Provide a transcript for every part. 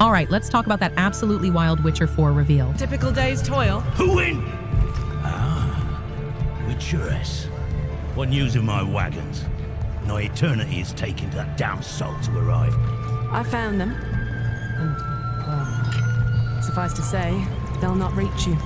Alright, let's talk about that absolutely wild Witcher 4 reveal. Typical day's toil. Who win? Witcheress. What news of my wagons? No eternity is taking that damn soul to arrive. I found them. And, well, suffice to say, they'll not reach you.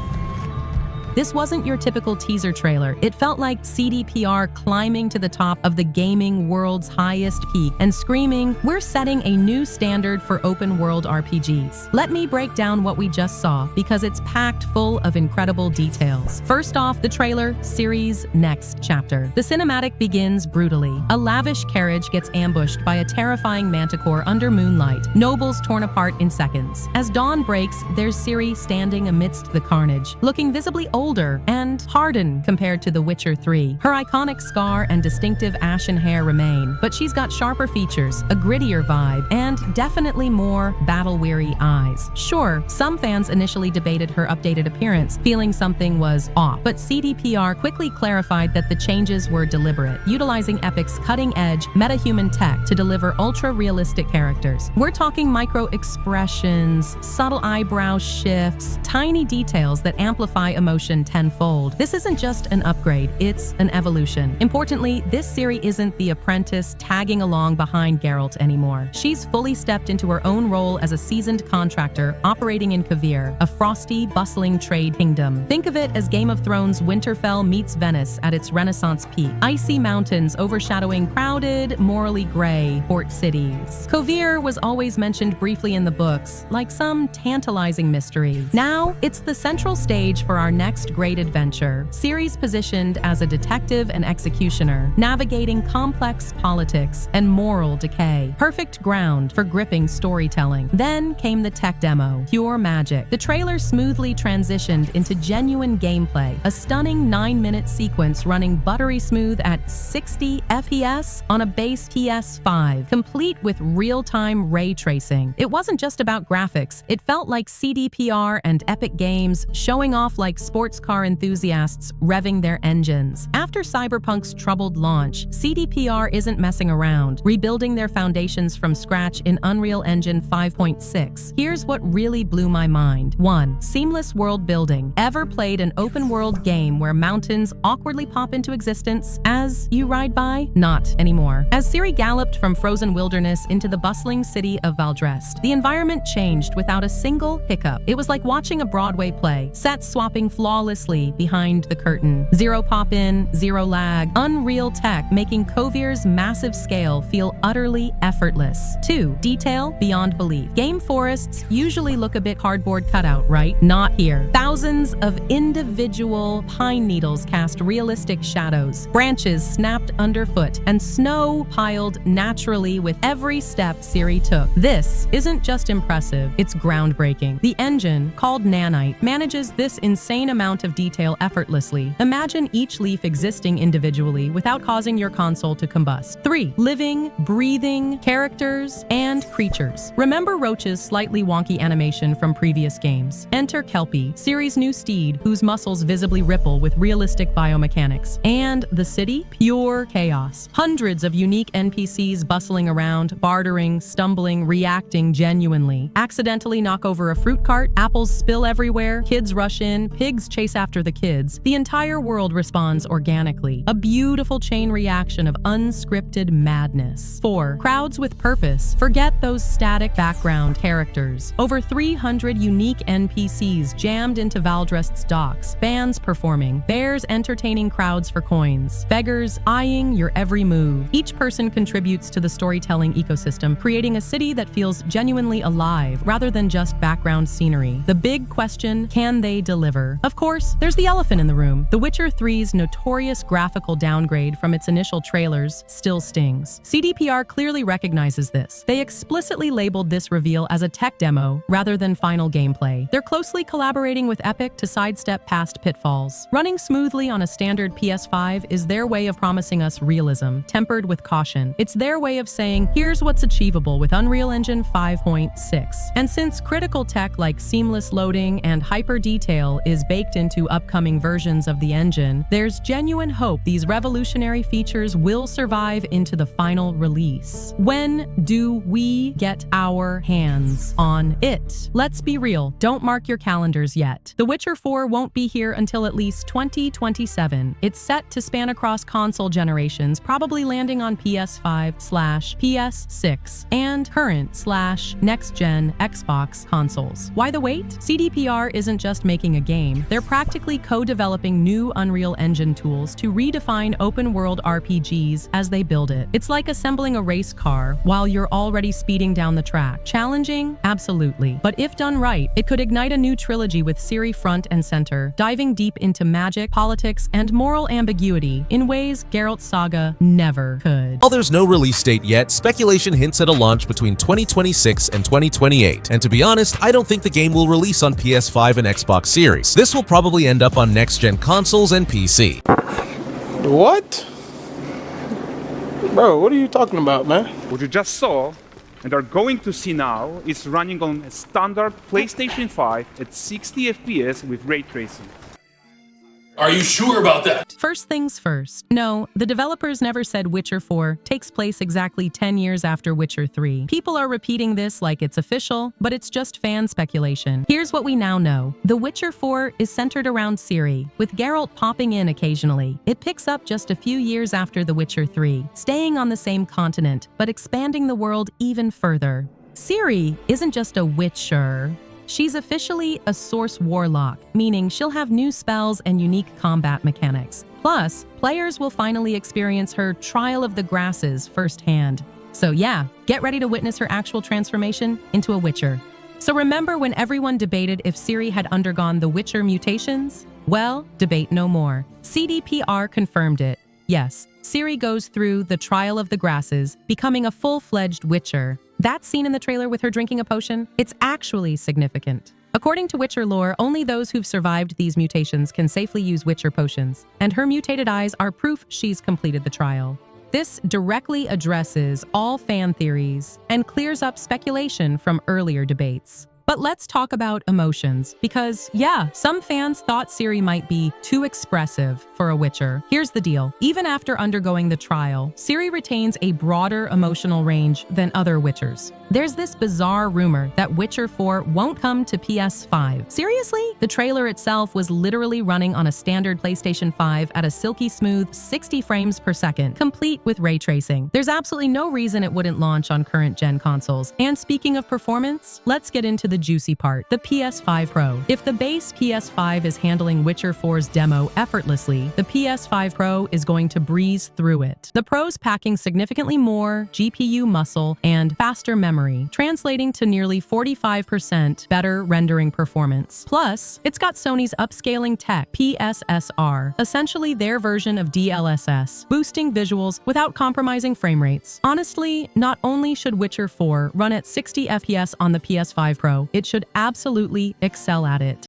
This wasn't your typical teaser trailer. It felt like CDPR climbing to the top of the gaming world's highest peak and screaming, "We're setting a new standard for open-world RPGs." Let me break down what we just saw, because it's packed full of incredible details. First off, the trailer, Ciri's next chapter. The cinematic begins brutally. A lavish carriage gets ambushed by a terrifying manticore under moonlight, nobles torn apart in seconds. As dawn breaks, there's Ciri standing amidst the carnage, looking visibly older and hardened compared to The Witcher 3. Her iconic scar and distinctive ashen hair remain, but she's got sharper features, a grittier vibe, and definitely more battle-weary eyes. Sure, some fans initially debated her updated appearance, feeling something was off, but CDPR quickly clarified that the changes were deliberate, utilizing Epic's cutting-edge metahuman tech to deliver ultra-realistic characters. We're talking micro-expressions, subtle eyebrow shifts, tiny details that amplify emotion tenfold. This isn't just an upgrade, it's an evolution. Importantly, this Ciri isn't the apprentice tagging along behind Geralt anymore. She's fully stepped into her own role as a seasoned contractor operating in Kovir, a frosty, bustling trade kingdom. Think of it as Game of Thrones Winterfell meets Venice at its Renaissance peak. Icy mountains overshadowing crowded, morally gray port cities. Kovir was always mentioned briefly in the books, like some tantalizing mystery. Now, it's the central stage for our next great adventure. Ciri's positioned as a detective and executioner, navigating complex politics and moral decay. Perfect ground for gripping storytelling. Then came the tech demo, pure magic. The trailer smoothly transitioned into genuine gameplay, a stunning 9-minute sequence running buttery smooth at 60 FPS on a base PS5, complete with real-time ray tracing. It wasn't just about graphics. It felt like CDPR and Epic Games showing off like sports car enthusiasts revving their engines. After Cyberpunk's troubled launch, CDPR isn't messing around, rebuilding their foundations from scratch in Unreal Engine 5.6. Here's what really blew my mind. 1. Seamless world building. Ever played an open-world game where mountains awkwardly pop into existence as you ride by? Not anymore. As Ciri galloped from frozen wilderness into the bustling city of Valdrest, the environment changed without a single hiccup. It was like watching a Broadway play, sets swapping flawlessly behind the curtain. Zero pop-in, zero lag, unreal tech making Kovir's massive scale feel utterly effortless. 2. Detail beyond belief. Game forests usually look a bit cardboard cutout, right? Not here. Thousands of individual pine needles cast realistic shadows, branches snapped underfoot, and snow piled naturally with every step Ciri took. This isn't just impressive, it's groundbreaking. The engine, called Nanite, manages this insane amount of detail effortlessly. Imagine each leaf existing individually without causing your console to combust. 3. Living, breathing characters and creatures. Remember Roach's slightly wonky animation from previous games? Enter Kelpie, Ciri's new steed, whose muscles visibly ripple with realistic biomechanics. And the city? Pure chaos. Hundreds of unique NPCs bustling around, bartering, stumbling, reacting genuinely. Accidentally knock over a fruit cart, apples spill everywhere, kids rush in, pigs chase after the kids. The entire world responds organically. A beautiful chain reaction of unscripted madness. 4. Crowds with purpose. Forget those static background characters. Over 300 unique NPCs jammed into Valdrest's docks. Bands performing. Bears entertaining crowds for coins. Beggars eyeing your every move. Each person contributes to the storytelling ecosystem, creating a city that feels genuinely alive rather than just background scenery. The big question, can they deliver? Of course, there's the elephant in the room. The Witcher 3's notorious graphical downgrade from its initial trailers still stings. CDPR clearly recognizes this. They explicitly labeled this reveal as a tech demo rather than final gameplay. They're closely collaborating with Epic to sidestep past pitfalls. Running smoothly on a standard PS5 is their way of promising us realism, tempered with caution. It's their way of saying, here's what's achievable with Unreal Engine 5.6. And since critical tech like seamless loading and hyper detail is baked baked into upcoming versions of the engine, there's genuine hope these revolutionary features will survive into the final release. When do we get our hands on it? Let's be real, don't mark your calendars yet. The Witcher 4 won't be here until at least 2027. It's set to span across console generations, probably landing on PS5/PS6 and current/next-gen Xbox consoles. Why the wait? CDPR isn't just making a game, they're practically co-developing new Unreal Engine tools to redefine open-world RPGs as they build it. It's like assembling a race car while you're already speeding down the track. Challenging? Absolutely. But if done right, it could ignite a new trilogy with Ciri front and center, diving deep into magic, politics, and moral ambiguity in ways Geralt's saga never could. While there's no release date yet, speculation hints at a launch between 2026 and 2028. And to be honest, I don't think the game will release on PS5 and Xbox Series. This will probably end up on next-gen consoles and PC. What? Bro, what are you talking about, man? What you just saw and are going to see now is running on a standard PlayStation 5 at 60 FPS with ray tracing. Are you sure about that? First things first. No, the developers never said Witcher 4 takes place exactly 10 years after Witcher 3. People are repeating this like it's official, but it's just fan speculation. Here's what we now know. The Witcher 4 is centered around Ciri, with Geralt popping in occasionally. It picks up just a few years after The Witcher 3, staying on the same continent, but expanding the world even further. Ciri isn't just a witcher. She's officially a Source Warlock, meaning she'll have new spells and unique combat mechanics. Plus, players will finally experience her Trial of the Grasses firsthand. So yeah, get ready to witness her actual transformation into a Witcher. So remember when everyone debated if Ciri had undergone the Witcher mutations? Well, debate no more. CDPR confirmed it. Yes, Ciri goes through the Trial of the Grasses, becoming a full-fledged Witcher. That scene in the trailer with her drinking a potion, it's actually significant. According to Witcher lore, only those who've survived these mutations can safely use Witcher potions, and her mutated eyes are proof she's completed the trial. This directly addresses all fan theories and clears up speculation from earlier debates. But let's talk about emotions, because yeah, some fans thought Ciri might be too expressive for a Witcher. Here's the deal. Even after undergoing the trial, Ciri retains a broader emotional range than other Witchers. There's this bizarre rumor that Witcher 4 won't come to PS5. Seriously? The trailer itself was literally running on a standard PlayStation 5 at a silky smooth 60 frames per second, complete with ray tracing. There's absolutely no reason it wouldn't launch on current-gen consoles. And speaking of performance, let's get into the juicy part, the PS5 Pro. If the base PS5 is handling Witcher 4's demo effortlessly, the PS5 Pro is going to breeze through it. The Pro's packing significantly more GPU muscle and faster memory, translating to nearly 45% better rendering performance. Plus, it's got Sony's upscaling tech, PSSR, essentially their version of DLSS, boosting visuals without compromising frame rates. Honestly, not only should Witcher 4 run at 60 FPS on the PS5 Pro, it should absolutely excel at it.